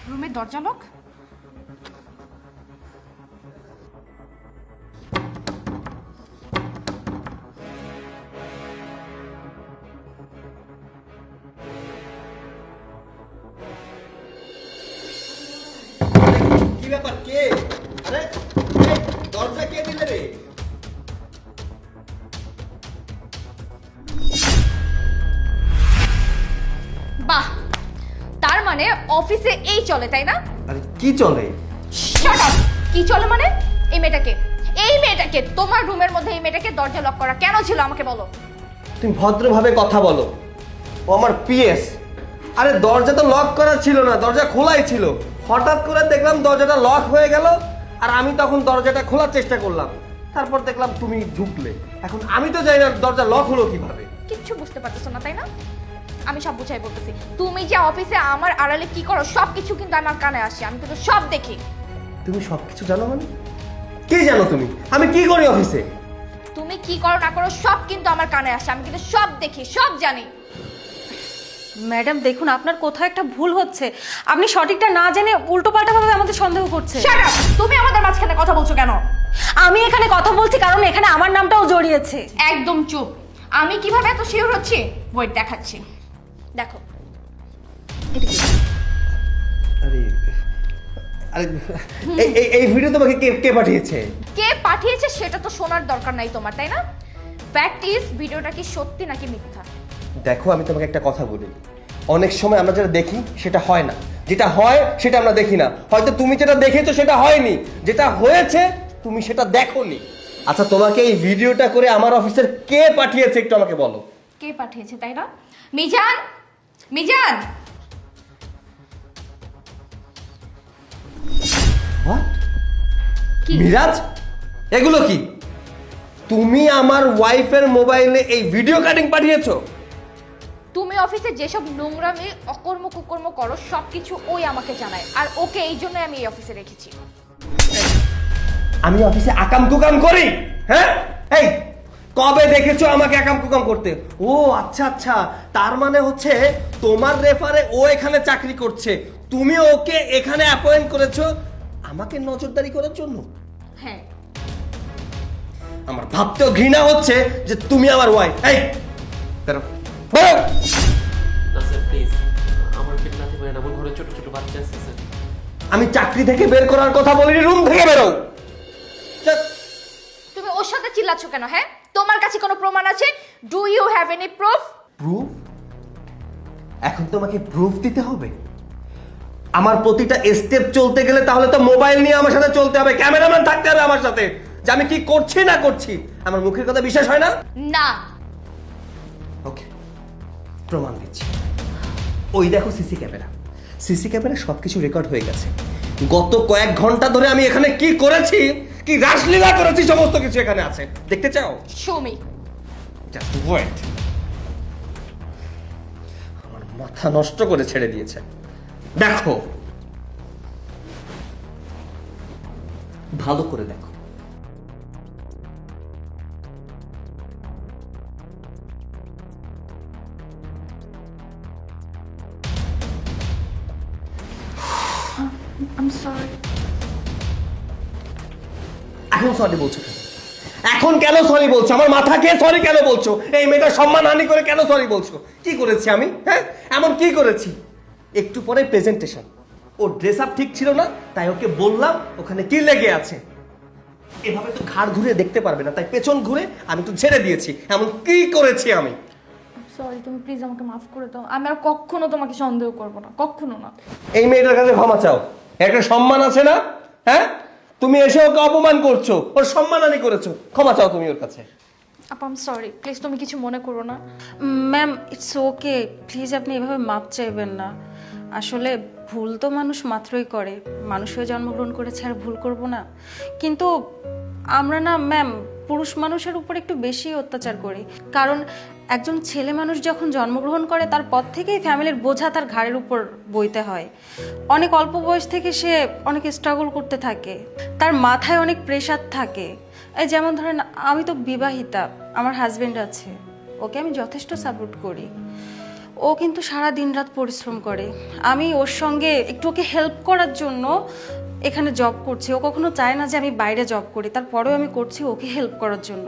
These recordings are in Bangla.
রুমের দরজা লক। কি ব্যাপার, কে? আরে দরজা কে দিলে রে? বাহ, তার মানে অফিসে এই চলে, তাই না? আরে কি চলে? Shut up. কি চলে মানে? এই মেয়েটাকে তোমার রুমের মধ্যে এই মেয়েটাকে দরজা লক করা কেন ছিল আমাকে বলো। তুমি ভদ্রভাবে কথা বলো, ও আমার পিএস। আরে দরজা তো লক করা ছিল না, দরজা খোলাই ছিল। হঠাৎ করে দেখলাম দরজাটা লক হয়ে গেল, আর আমি তখন দরজাটা খোলার চেষ্টা করলাম, তারপর দেখলাম তুমি ঢুকলে। এখন আমি তো জানি না দরজা লক হলো কিভাবে। কিচ্ছু বুঝতে পারতেছো না, তাই না? আমি সব বুঝাই বলতেছি। তুমি যে অফিসে আমার আড়ালে কি করো সবকিছু কিন্তু আমার কানে আসে, আমি কিন্তু সব দেখি। তুমি সবকিছু জানো মানে? কি জানো তুমি? আমি কি করি অফিসে? তুমি কি করো না করো সব কিন্তু আমার কানে আসে, আমি কিন্তু সব দেখি, সব জানি। ম্যাডাম দেখুন, আপনার কোথাও একটা ভুল হচ্ছে। আপনি সঠিকটা না জেনে উল্টোপাল্টা ভাবে আমাদের সন্দেহ করছে। Shut up! তুমি আমাদের মাঝখানে কথা বলছো কেন? আমি এখানে কথা বলছি কারণ এখানে আমার নামটাও জড়িয়েছে। একদম চুপ। আমি কিভাবে এত শিওর হচ্ছি ওয়েট দেখাচ্ছি। দেখো এটা কি? আরে আরে এই ভিডিও তোমাকে কে পাঠিয়েছে? কে পাঠিয়েছে সেটা তো শোনার দরকার নাই তোমার, তাই না? ফ্যাক্ট ইজ ভিডিওটা কি সত্যি নাকি মিথ্যা। দেখো আমি তোমাকে একটা কথা বলি, অনেক সময় আমরা যেটা দেখি সেটা হয় না, যেটা হয় সেটা আমরা দেখি না। হয়তো তুমি যেটা দেখেছো সেটা হয়নি, যেটা হয়েছে তুমি সেটা দেখোনি। আচ্ছা, তোমাকে এই ভিডিওটা করে আমার অফিসের কে পাঠিয়েছে একটু আমাকে বলো। কে পাঠিয়েছে তাই না? মিজান, মিজান। হোয়াট? কি? মিরাজ, এগুলো কি? তুমি আমার ওয়াইফের মোবাইলে এই ভিডিও কাটিং পাঠিয়েছো? তুমি অফিসে যেসব নোংরামি অকর্ম কুকর্ম করো সবকিছু ওই আমাকে জানায়, আর ওকে এই জন্য আমি এই অফিসে রেখেছি। আমি অফিসে আকাম কুকাম করি? হ্যাঁ, এই কবে দেখেছো আমাকে আকাম কুকাম করতে? ও আচ্ছা আচ্ছা, তার মানে হচ্ছে তোমার রেফারে ও এখানে চাকরি করছে, তুমি ওকে এখানে অ্যাপয়েন্ট করেছো আমাকে নজরদারি করার জন্য। হ্যাঁ। আমার ভাবতেও ঘৃণা হচ্ছে যে তুমি আমার ওয়াইফ। এই বেরো, বেরো। না স্যার প্লিজ, আমার পেট নাতি ভাই আমার ঘরে ছোট ছোট বাচ্চা আছে স্যার। আমি চাকরি থেকে বের করার কথা বলিনি, রুম থেকে বেরো। তুমি ওর সাথে চিল্লাচ্ছ কেন? হ্যাঁ, তোমার কাছে কোনো প্রমাণ আছে? Do you have any proof? Proof? এখন তোমাকে প্রুফ দিতে হবে? আমার প্রতিটা স্টেপ চলতে গেলে তাহলে তো মোবাইল নিয়ে আমার সাথে চলতে হবে, ক্যামেরাম্যান থাকতে হবে আমার সাথে, যে আমি কি করছি না করছি। আমার মুখের কথা বিশ্বাস হয় না? না। ওকে, প্রমাণ দিচ্ছি। ওই দেখো সিসি ক্যামেরা, সিসি ক্যামেরা সবকিছু রেকর্ড হয়ে গেছে। গত কয়েক ঘন্টা ধরে আমি এখানে কি করেছি, কি রাসলীলা করেছি, সমস্ত কিছু এখানে আছে। দেখতে চাও? Show me. Just wait. আমার মাথা নষ্ট করে ছেড়ে দিয়েছে। দেখো, ভালো করে দেখো। I am sorry. এখন সরি বলছো কেন? এখন কেন সরি বলছো? আমার মাথা খেয়ে সরি কেন বলছো? এই মেয়েটার সম্মানহানি করে কেন সরি বলছো? কি করেছি আমি? হ্যাঁ, এমন কি করেছি? একটু পরে প্রেজেন্টেশন, ওর ড্রেস আপ ঠিক ছিল না, তাই ওকে বললাম ওখানে কি লেগে আছে। এভাবে তো ঘাড় ঘুরে দেখতে পারবে না, তাই পেছন ঘুরে আমি তো ছেড়ে দিয়েছি। এমন কি করেছি আমি? সরি, তুমি প্লিজ আমাকে মাফ করে দাও। আমি আর কখনো তোমাকে সন্দেহ করব না, কখনো না। এই মেয়েটার কাছে ক্ষমা চাও, একটা সম্মান আছে না? হ্যাঁ, তুমি এসে ওকে অপমান করছো, ওর সম্মানহানি করেছো, ক্ষমা চাও তুমি ওর কাছে। আপা আই এম সরি, প্লিজ তুমি কিছু মনে করো না। ম্যাম ইটস ওকে, প্লিজ আপনি এভাবে মাপ চাইবেন না। আসলে ভুল তো মানুষ মাত্রই করে, মানুষ হয়ে জন্মগ্রহণ করেছে আর ভুল করব না? কিন্তু আমরা না ম্যাম পুরুষ মানুষের উপর একটু বেশি অত্যাচার করি। কারণ একজন ছেলে মানুষ যখন জন্মগ্রহণ করে তারপর থেকেই ফ্যামিলির বোঝা তার ঘাড়ের উপর বইতে হয়। অনেক অল্প বয়স থেকে সে অনেক স্ট্রাগল করতে থাকে, তার মাথায় অনেক প্রেশার থাকে। এই যেমন ধরেন আমি তো বিবাহিতা, আমার হাজবেন্ড আছে, ওকে আমি যথেষ্ট সাপোর্ট করি। ও ও কিন্তু সারা দিন রাত পরিশ্রম করে। আমি ওর সঙ্গে একটু ওকে হেল্প করার জন্য এখানে জব করছি। ও কখনো চায় না যে আমি বাইরে জব করি, তারপরেও আমি করছি ওকে হেল্প করার জন্য।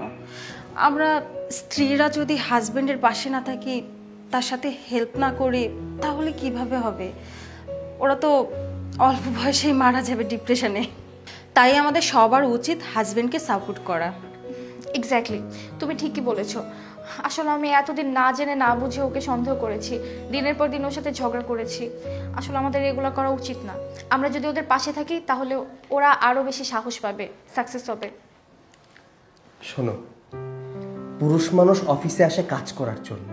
আমরা স্ত্রীরা যদি হাজবেন্ডের পাশে না থাকি, তার সাথে হেল্প না করি, তাহলে কিভাবে হবে? ওরা তো অল্প বয়সেই মারা যাবে ডিপ্রেশনে। তাই আমাদের সবার উচিত হাজবেন্ডকে সাপোর্ট করা। এক্স্যাক্টলি, তুমি ঠিকই বলেছো। আসলে আমি এতদিন না জেনে না বুঝে ওকে সন্দেহ করেছি, দিনের পর দিন ওর সাথে ঝগড়া করেছি। আসলে আমাদের এগুলো করা উচিত না। আমরা যদি ওদের পাশে থাকি তাহলে ওরা আরো বেশি সাহস পাবে, সাকসেস হবে। শোনো, পুরুষ মানুষ অফিসে আসে কাজ করার জন্য,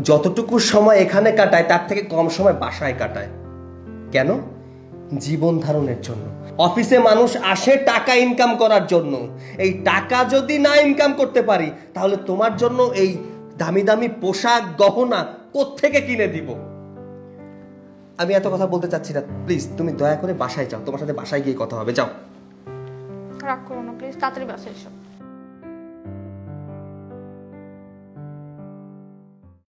যতটুকু সময় এখানে কাটায় তার থেকে কম সময় বাসায় কাটায়। কেন? জীবন ধারণের জন্য। অফিসে মানুষ আসে টাকা ইনকাম করার জন্য। এই টাকা যদি না ইনকাম করতে পারি তাহলে তোমার জন্য এই দামি দামি পোশাক গহনা কোত্থেকে কিনে দিব? আমি এত কথা বলতে চাচ্ছি না, প্লিজ তুমি দয়া করে বাসায় যাও, তোমার সাথে বাসায় গিয়ে কথা হবে। যাও। রাগ করো না প্লিজ, তাড়াতাড়ি বাসায় এসো।